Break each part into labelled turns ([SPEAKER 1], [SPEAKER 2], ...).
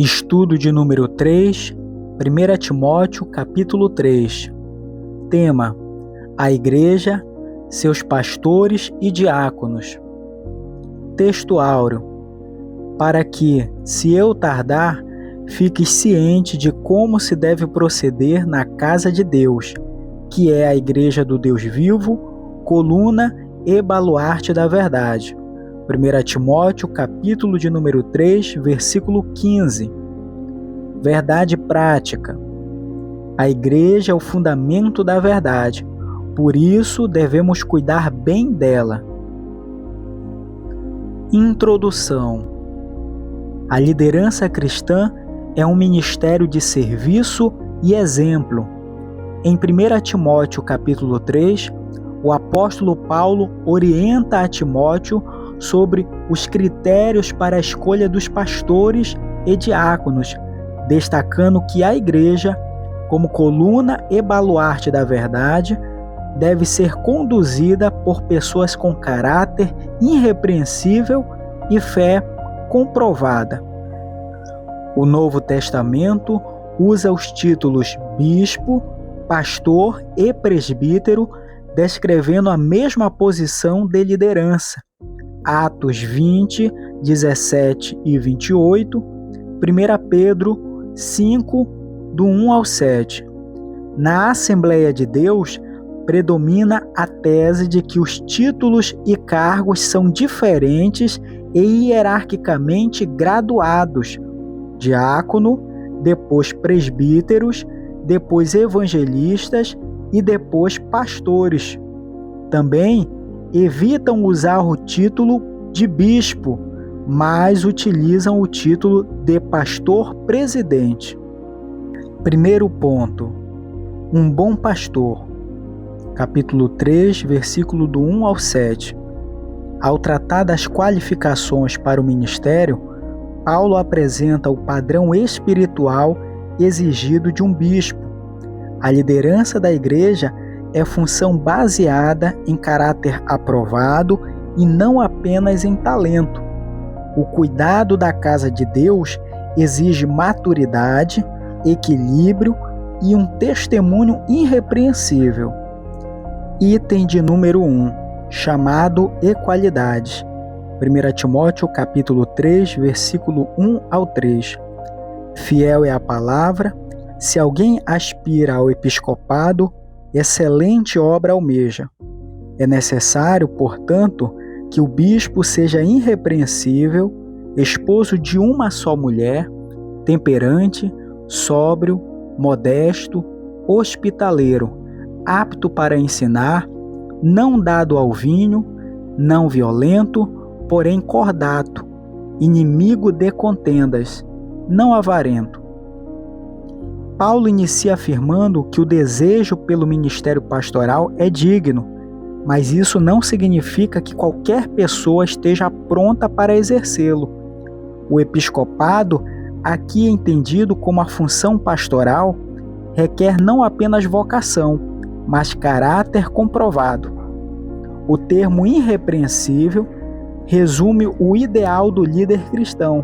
[SPEAKER 1] Estudo de número 3, 1 Timóteo, capítulo 3. Tema: a Igreja, seus pastores e diáconos. Texto áureo: para que, se eu tardar, fiques ciente de como se deve proceder na casa de Deus, que é a Igreja do Deus vivo, coluna e baluarte da verdade. 1 Timóteo, capítulo de número 3, versículo 15. Verdade prática. A igreja é o fundamento da verdade, por isso devemos cuidar bem dela. Introdução. A liderança cristã é um ministério de serviço e exemplo. Em 1 Timóteo, capítulo 3, o apóstolo Paulo orienta a Timóteo sobre os critérios para a escolha dos pastores e diáconos, destacando que a igreja, como coluna e baluarte da verdade, deve ser conduzida por pessoas com caráter irrepreensível e fé comprovada. O Novo Testamento usa os títulos bispo, pastor e presbítero, descrevendo a mesma posição de liderança. Atos 20, 17 e 28, 1 Pedro 5, do 1 ao 7. Na Assembleia de Deus, predomina a tese de que os títulos e cargos são diferentes e hierarquicamente graduados: diácono, depois presbíteros, depois evangelistas e depois pastores. Também evitam usar o título de bispo, mas utilizam o título de pastor-presidente. Primeiro ponto: um bom pastor. Capítulo 3, versículo do 1 ao 7. Ao tratar das qualificações para o ministério, Paulo apresenta o padrão espiritual exigido de um bispo. A liderança da igreja é função baseada em caráter aprovado e não apenas em talento. O cuidado da casa de Deus exige maturidade, equilíbrio e um testemunho irrepreensível. Item de número 1, chamado equalidade. 1 Timóteo capítulo 3, versículo 1 ao 3. Fiel é a palavra. Se alguém aspira ao episcopado, excelente obra almeja. É necessário, portanto, que o bispo seja irrepreensível, esposo de uma só mulher, temperante, sóbrio, modesto, hospitaleiro, apto para ensinar, não dado ao vinho, não violento, porém cordato, inimigo de contendas, não avarento. Paulo inicia afirmando que o desejo pelo ministério pastoral é digno, mas isso não significa que qualquer pessoa esteja pronta para exercê-lo. O episcopado, aqui entendido como a função pastoral, requer não apenas vocação, mas caráter comprovado. O termo irrepreensível resume o ideal do líder cristão: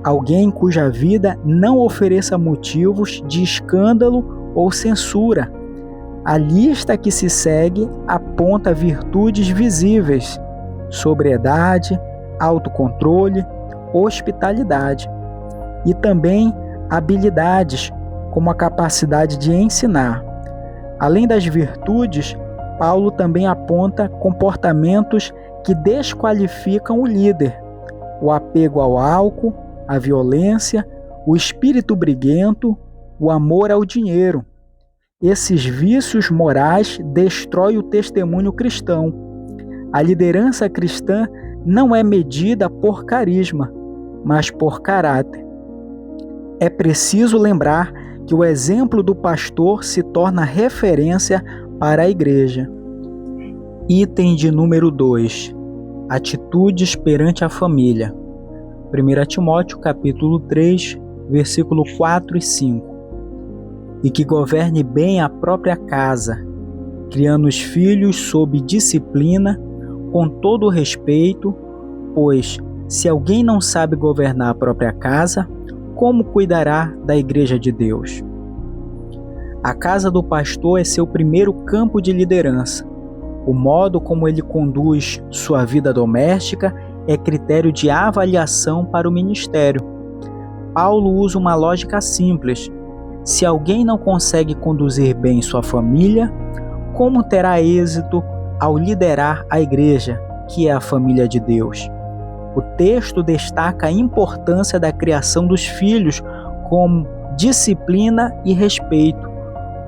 [SPEAKER 1] alguém cuja vida não ofereça motivos de escândalo ou censura. A lista que se segue aponta virtudes visíveis: sobriedade, autocontrole, hospitalidade. E também habilidades, como a capacidade de ensinar. Além das virtudes, Paulo também aponta comportamentos que desqualificam o líder: o apego ao álcool, a violência, o espírito briguento, o amor ao dinheiro. Esses vícios morais destroem o testemunho cristão. A liderança cristã não é medida por carisma, mas por caráter. É preciso lembrar que o exemplo do pastor se torna referência para a igreja. Item de número 2. Atitudes perante a família. 1 Timóteo capítulo 3, versículo 4 e 5. E que governe bem a própria casa, criando os filhos sob disciplina, com todo respeito, pois, se alguém não sabe governar a própria casa, como cuidará da igreja de Deus? A casa do pastor é seu primeiro campo de liderança. O modo como ele conduz sua vida doméstica é critério de avaliação para o ministério. Paulo usa uma lógica simples. Se alguém não consegue conduzir bem sua família, como terá êxito ao liderar a igreja, que é a família de Deus? O texto destaca a importância da criação dos filhos como disciplina e respeito,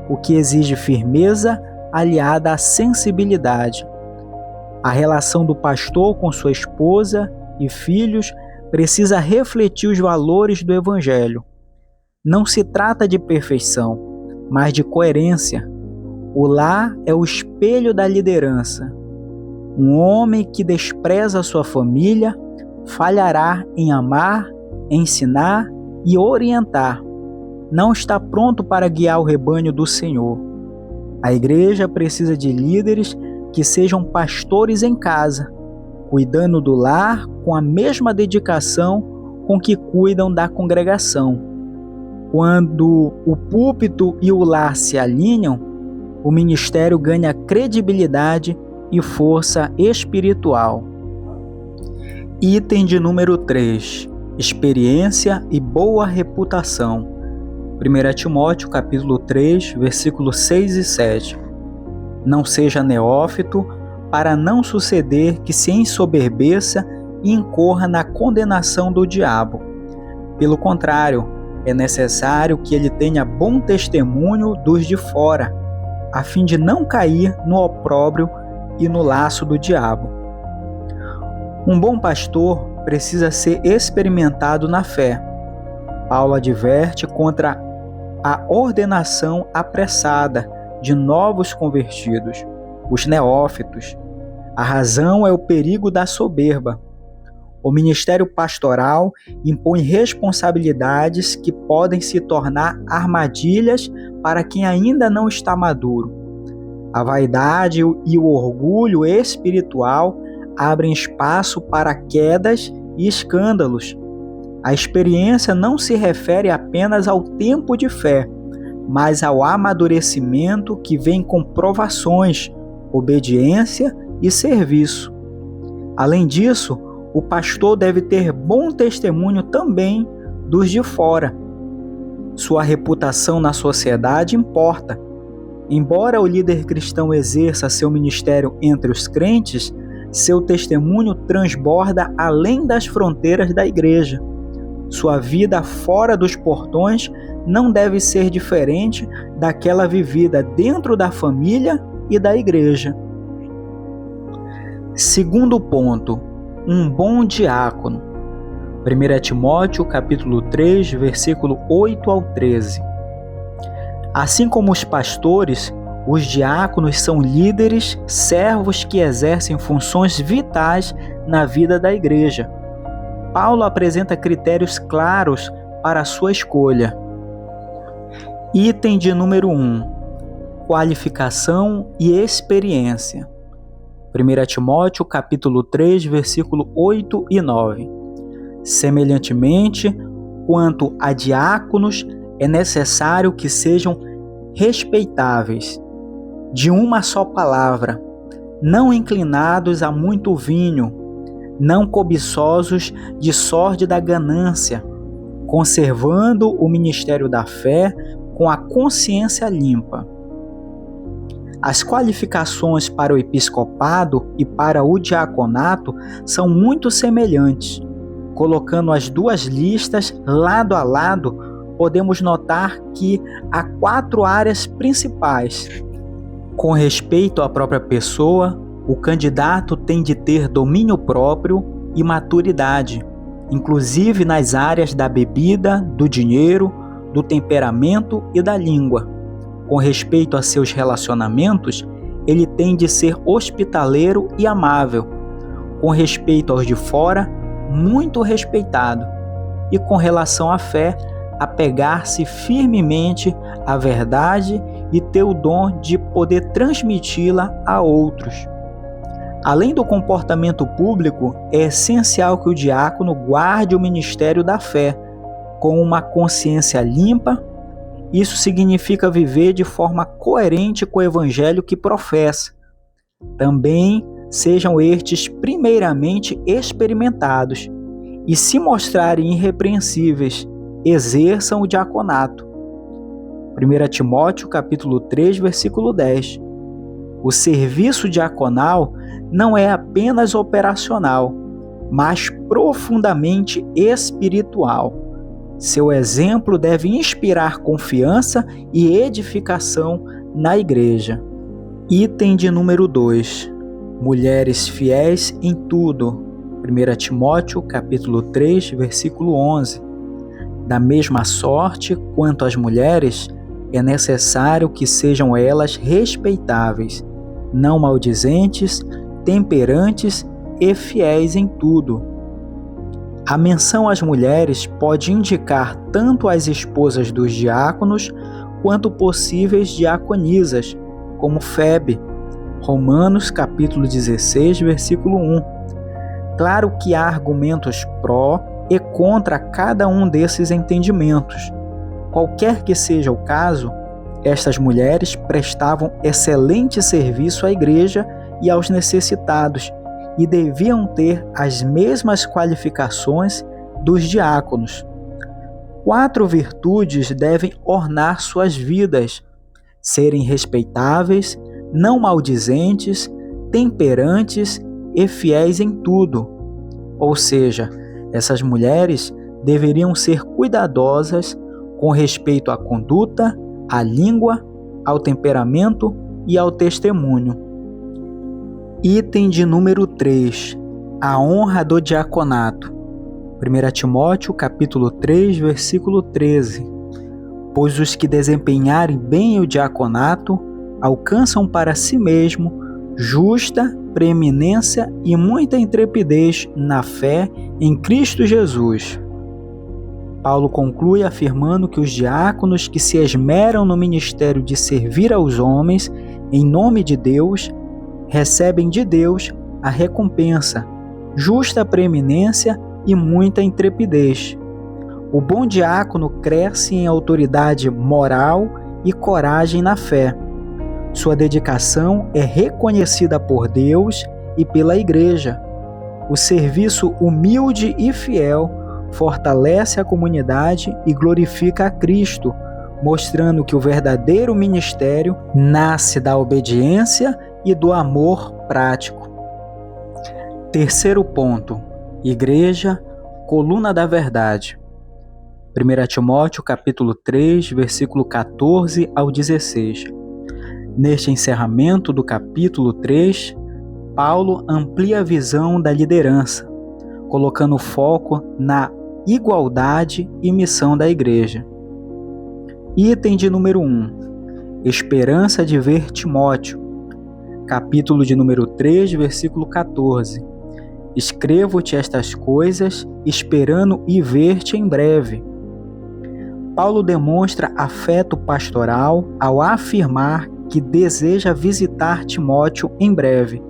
[SPEAKER 1] o que exige firmeza aliada à sensibilidade. A relação do pastor com sua esposa e filhos precisa refletir os valores do Evangelho. Não se trata de perfeição, mas de coerência. O lar é o espelho da liderança. Um homem que despreza sua família falhará em amar, ensinar e orientar. Não está pronto para guiar o rebanho do Senhor. A igreja precisa de líderes que sejam pastores em casa, cuidando do lar com a mesma dedicação com que cuidam da congregação. Quando o púlpito e o lar se alinham, o ministério ganha credibilidade e força espiritual. Item de número 3. Experiência e boa reputação. 1 Timóteo capítulo 3, versículos 6 e 7. Não seja neófito, para não suceder que se ensoberbeça e incorra na condenação do diabo. Pelo contrário, é necessário que ele tenha bom testemunho dos de fora, a fim de não cair no opróbrio e no laço do diabo. Um bom pastor precisa ser experimentado na fé. Paulo adverte contra a ordenação apressada de novos convertidos, os neófitos. A razão é o perigo da soberba. O ministério pastoral impõe responsabilidades que podem se tornar armadilhas para quem ainda não está maduro. A vaidade e o orgulho espiritual abrem espaço para quedas e escândalos. A experiência não se refere apenas ao tempo de fé, mas ao amadurecimento que vem com provações, obediência e serviço. Além disso, o pastor deve ter bom testemunho também dos de fora. Sua reputação na sociedade importa. Embora o líder cristão exerça seu ministério entre os crentes, seu testemunho transborda além das fronteiras da igreja. Sua vida fora dos portões não deve ser diferente daquela vivida dentro da família e da igreja. Segundo ponto, um bom diácono. 1 Timóteo capítulo 3, versículo 8 ao 13. Assim como os pastores, os diáconos são líderes, servos que exercem funções vitais na vida da igreja. Paulo apresenta critérios claros para a sua escolha. Item de número 1. Qualificação e experiência. 1 Timóteo capítulo 3, versículo 8 e 9. Semelhantemente, quanto a diáconos, é necessário que sejam respeitáveis, de uma só palavra, não inclinados a muito vinho, não cobiçosos de sórdida ganância, conservando o ministério da fé com a consciência limpa. As qualificações para o episcopado e para o diaconato são muito semelhantes. Colocando as duas listas lado a lado, podemos notar que há 4 áreas principais. Com respeito à própria pessoa, o candidato tem de ter domínio próprio e maturidade, inclusive nas áreas da bebida, do dinheiro, do temperamento e da língua. Com respeito a seus relacionamentos, ele tem de ser hospitaleiro e amável. Com respeito aos de fora, muito respeitado. E com relação à fé, apegar-se firmemente à verdade e ter o dom de poder transmiti-la a outros. Além do comportamento público, é essencial que o diácono guarde o ministério da fé, com uma consciência limpa. Isso significa viver de forma coerente com o evangelho que professa. Também sejam estes primeiramente experimentados e, se mostrarem irrepreensíveis, exerçam o diaconato. 1 Timóteo capítulo 3, versículo 10. O serviço diaconal não é apenas operacional, mas profundamente espiritual. Seu exemplo deve inspirar confiança e edificação na igreja. Item de número 2. Mulheres fiéis em tudo. 1 Timóteo capítulo 3, versículo 11. Da mesma sorte, quanto às mulheres, é necessário que sejam elas respeitáveis, não maldizentes, temperantes e fiéis em tudo. A menção às mulheres pode indicar tanto as esposas dos diáconos quanto possíveis diaconisas, como Febe, Romanos capítulo 16, versículo 1. Claro que há argumentos pró e contra cada um desses entendimentos. Qualquer que seja o caso, estas mulheres prestavam excelente serviço à igreja e aos necessitados e deviam ter as mesmas qualificações dos diáconos. 4 virtudes devem ornar suas vidas: serem respeitáveis, não maldizentes, temperantes e fiéis em tudo. Ou seja, essas mulheres deveriam ser cuidadosas com respeito à conduta, à língua, ao temperamento e ao testemunho. Item de número 3. A honra do diaconato. 1 Timóteo capítulo 3, versículo 13. Pois os que desempenharem bem o diaconato alcançam para si mesmo justa preeminência e muita intrepidez na fé em Cristo Jesus. Paulo conclui afirmando que os diáconos que se esmeram no ministério de servir aos homens em nome de Deus recebem de Deus a recompensa, justa preeminência e muita intrepidez. O bom diácono cresce em autoridade moral e coragem na fé. Sua dedicação é reconhecida por Deus e pela Igreja. O serviço humilde e fiel fortalece a comunidade e glorifica a Cristo, mostrando que o verdadeiro ministério nasce da obediência e do amor prático. Terceiro ponto: Igreja, coluna da verdade. 1 Timóteo capítulo 3, versículo 14 ao 16. Neste encerramento do capítulo 3, Paulo amplia a visão da liderança, colocando foco na igualdade e missão da igreja. Item de número 1. Esperança de ver Timóteo. Capítulo de número 3, versículo 14. Escrevo-te estas coisas, esperando ir ver-te em breve. Paulo demonstra afeto pastoral ao afirmar que deseja visitar Timóteo em breve.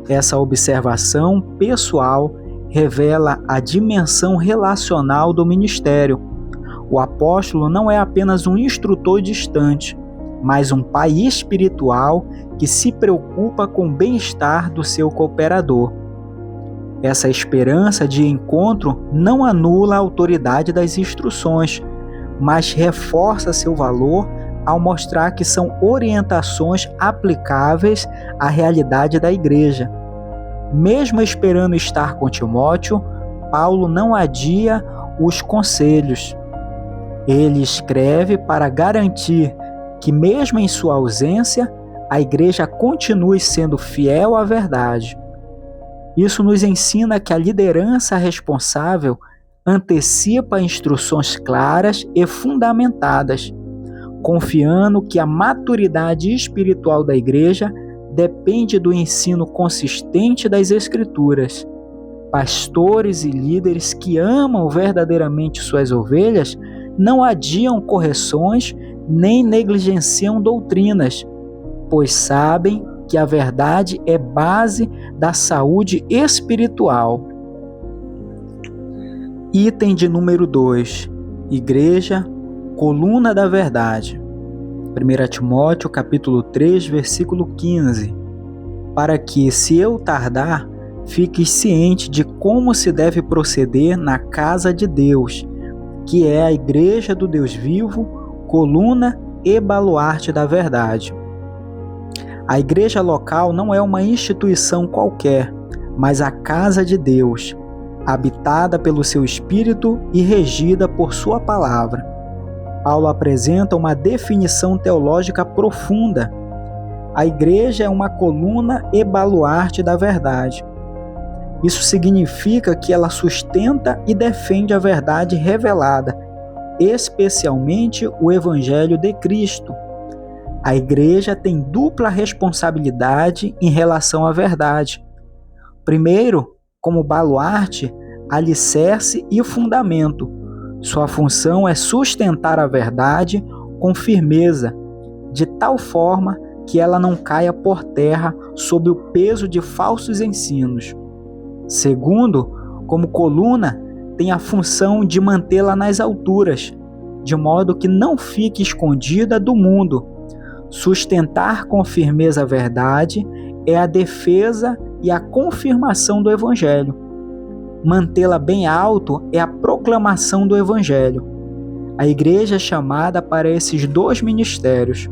[SPEAKER 1] Essa observação pessoal revela a dimensão relacional do ministério. O apóstolo não é apenas um instrutor distante, mas um pai espiritual que se preocupa com o bem-estar do seu cooperador. Essa esperança de encontro não anula a autoridade das instruções, mas reforça seu valor ao mostrar que são orientações aplicáveis à realidade da igreja. Mesmo esperando estar com Timóteo, Paulo não adia os conselhos. Ele escreve para garantir que, mesmo em sua ausência, a igreja continue sendo fiel à verdade. Isso nos ensina que a liderança responsável antecipa instruções claras e fundamentadas, confiando que a maturidade espiritual da igreja depende do ensino consistente das Escrituras. Pastores e líderes que amam verdadeiramente suas ovelhas não adiam correções nem negligenciam doutrinas, pois sabem que a verdade é base da saúde espiritual. Item de número 2. Igreja, coluna da verdade. 1 Timóteo capítulo 3, versículo 15. Para que, se eu tardar, fiques ciente de como se deve proceder na casa de Deus, que é a igreja do Deus vivo, coluna e baluarte da verdade. A igreja local não é uma instituição qualquer, mas a casa de Deus, habitada pelo seu Espírito e regida por sua palavra. Paulo apresenta uma definição teológica profunda. A igreja é uma coluna e baluarte da verdade. Isso significa que ela sustenta e defende a verdade revelada, especialmente o Evangelho de Cristo. A igreja tem dupla responsabilidade em relação à verdade. Primeiro, como baluarte, alicerce e fundamento. Sua função é sustentar a verdade com firmeza, de tal forma que ela não caia por terra sob o peso de falsos ensinos. Segundo, como coluna, tem a função de mantê-la nas alturas, de modo que não fique escondida do mundo. Sustentar com firmeza a verdade é a defesa e a confirmação do Evangelho. Mantê-la bem alto é a proclamação do Evangelho. A igreja é chamada para esses dois ministérios.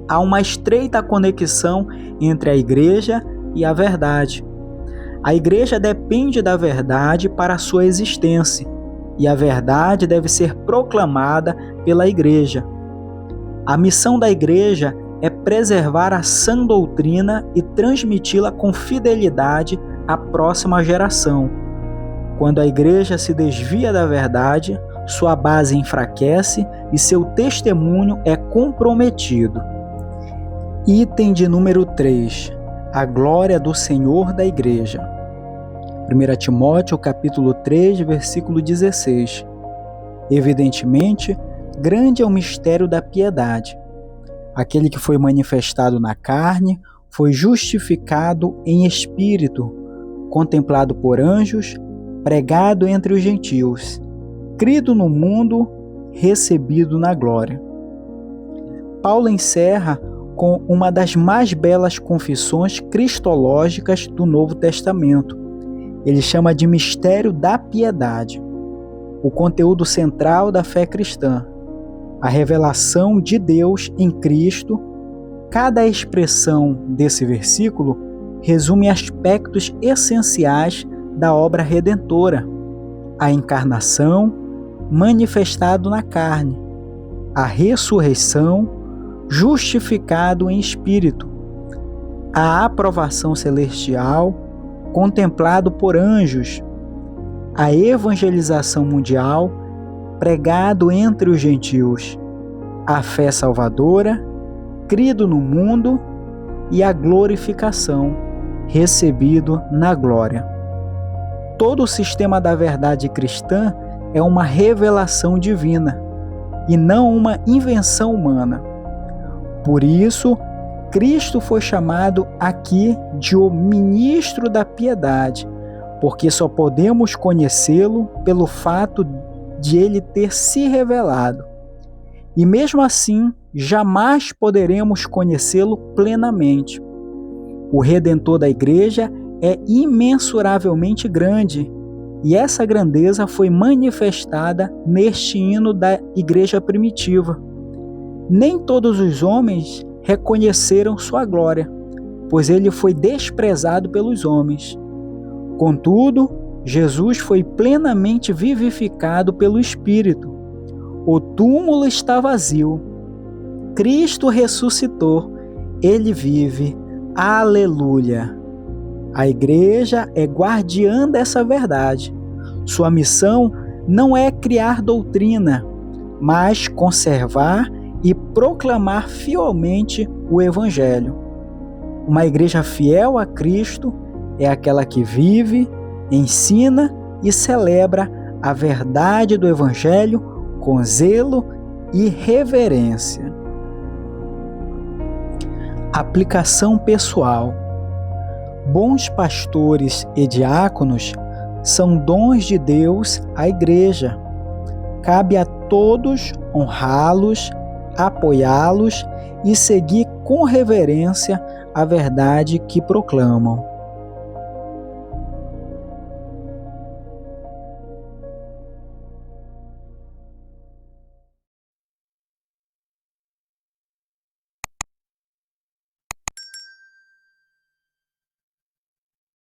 [SPEAKER 1] Há uma estreita conexão entre a igreja e a verdade. A igreja depende da verdade para a sua existência, e a verdade deve ser proclamada pela igreja. A missão da igreja é preservar a sã doutrina e transmiti-la com fidelidade à próxima geração. Quando a igreja se desvia da verdade, sua base enfraquece e seu testemunho é comprometido. Item de número 3. A glória do Senhor da igreja. 1 Timóteo capítulo 3, versículo 16. Evidentemente, grande é o mistério da piedade. Aquele que foi manifestado na carne foi justificado em espírito, contemplado por anjos, pregado entre os gentios, crido no mundo, recebido na glória. Paulo encerra com uma das mais belas confissões cristológicas do Novo Testamento. Ele chama de mistério da piedade, o conteúdo central da fé cristã, a revelação de Deus em Cristo. Cada expressão desse versículo resume aspectos essenciais da obra redentora: a encarnação, manifestado na carne, a ressurreição, justificado em espírito, a aprovação celestial, contemplado por anjos, a evangelização mundial, pregado entre os gentios, a fé salvadora, crido no mundo, e a glorificação, recebido na glória. Todo o sistema da verdade cristã é uma revelação divina e não uma invenção humana. Por isso, Cristo foi chamado aqui de o ministro da piedade, porque só podemos conhecê-lo pelo fato de ele ter se revelado. E mesmo assim, jamais poderemos conhecê-lo plenamente. O Redentor da igreja é imensuravelmente grande, e essa grandeza foi manifestada neste hino da igreja primitiva. Nem todos os homens reconheceram sua glória, pois ele foi desprezado pelos homens. Contudo, Jesus foi plenamente vivificado pelo Espírito. O túmulo está vazio. Cristo ressuscitou. Ele vive. Aleluia! A igreja é guardiã dessa verdade. Sua missão não é criar doutrina, mas conservar e proclamar fielmente o Evangelho. Uma igreja fiel a Cristo é aquela que vive, ensina e celebra a verdade do Evangelho com zelo e reverência. Aplicação pessoal. Bons pastores e diáconos são dons de Deus à igreja. cabe a todos honrá-los, apoiá-los e seguir com reverência a verdade que proclamam.